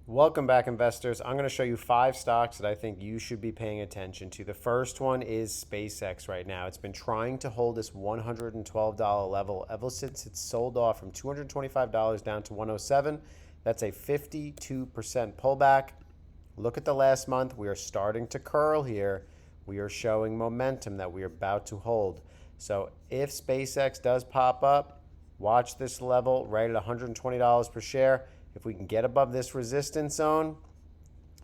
Welcome back, investors. I'm going to show you 5 stocks that I think you should be paying attention to. The first one is SpaceX right now. It's been trying to hold this $112 level ever since it sold off from $225 down to $107. That's a 52% pullback. Look at the last month. We are starting to curl here. We are showing momentum that we are about to hold. So if SpaceX does pop up, watch this level right at $120 per share. If we can get above this resistance zone,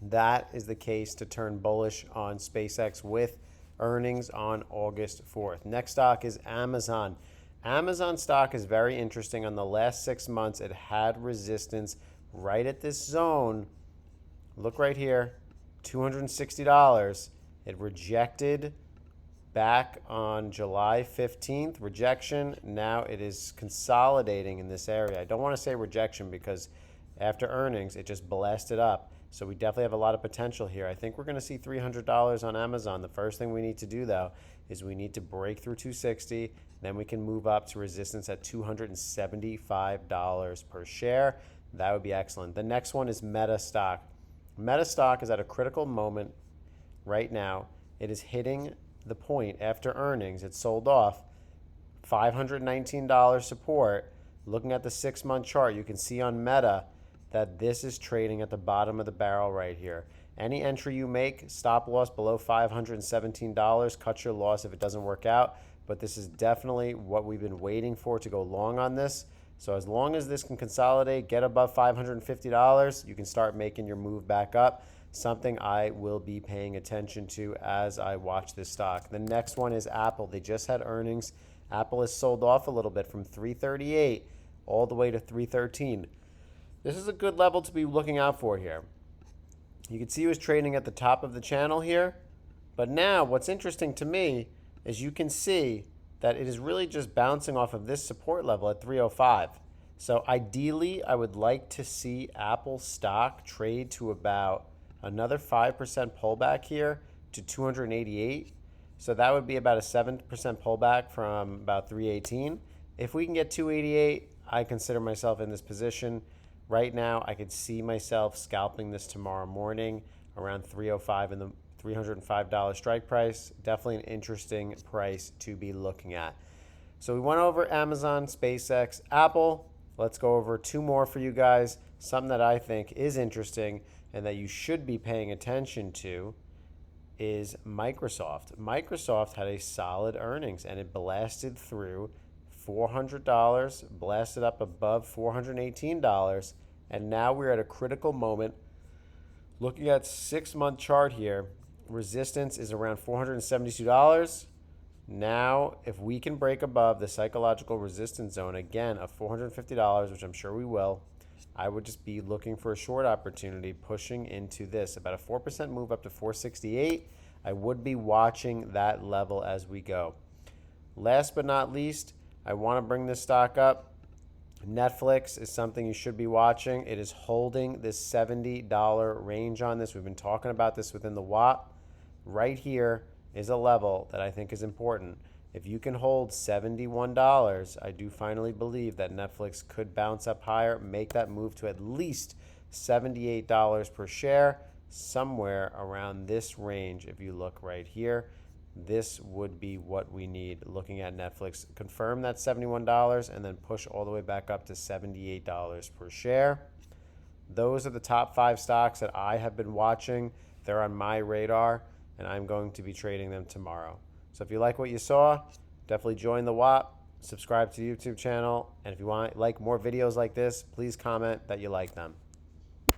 that is the case to turn bullish on SpaceX with earnings on August 4th. Next stock is Amazon. Amazon stock is very interesting. On the last 6 months, it had resistance right at this zone. Look right here, $260. It rejected back on July 15th. Rejection. Now it is consolidating in this area. I don't want to say rejection because after earnings, it just blasted up. So we definitely have a lot of potential here. I think we're going to see $300 on Amazon. The first thing we need to do, though, is we need to break through 260. Then we can move up to resistance at $275 per share. That would be excellent. The next one is Meta stock. Meta stock is at a critical moment right now. It is hitting the point after earnings. It sold off $519 support. Looking at the 6-month chart, you can see on Meta that this is trading at the bottom of the barrel right here. Any entry you make, stop loss below $517, cut your loss if it doesn't work out. But this is definitely what we've been waiting for to go long on this. So as long as this can consolidate, get above $550, you can start making your move back up. Something I will be paying attention to as I watch this stock. The next one is Apple. They just had earnings. Apple has sold off a little bit from $338 all the way to $313. This is a good level to be looking out for here. You can see it was trading at the top of the channel here. But now what's interesting to me is you can see that it is really just bouncing off of this support level at 305. So ideally, I would like to see Apple stock trade to about another 5% pullback here to 288. So that would be about a 7% pullback from about 318. If we can get 288, I consider myself in this position. Right now, I could see myself scalping this tomorrow morning around 305 and the $305 strike price. Definitely an interesting price to be looking at. So we went over Amazon, SpaceX, Apple. Let's go over 2 more for you guys. Something that I think is interesting and that you should be paying attention to is Microsoft. Microsoft had a solid earnings and it blasted through $400, blasted up above $418, and now we're at a critical moment. Looking at 6-month chart here, resistance is around $472. Now, if we can break above the psychological resistance zone again of $450, which I'm sure we will, I would just be looking for a short opportunity pushing into this. About a 4% move up to 468. I would be watching that level as we go. Last but not least, I want to bring this stock up. Netflix is something you should be watching. It is holding this $70 range on this. We've been talking about this within the WAP. Right here is a level that I think is important. If you can hold $71, I do finally believe that Netflix could bounce up higher, make that move to at least $78 per share, somewhere around this range. If you look right here, this would be what we need looking at Netflix. Confirm that $71 and then push all the way back up to $78 per share. Those are the top 5 stocks that I have been watching. They're on my radar, and I'm going to be trading them tomorrow. So if you like what you saw, definitely join the WAP, subscribe to the YouTube channel, and if you want like more videos like this, please comment that you like them.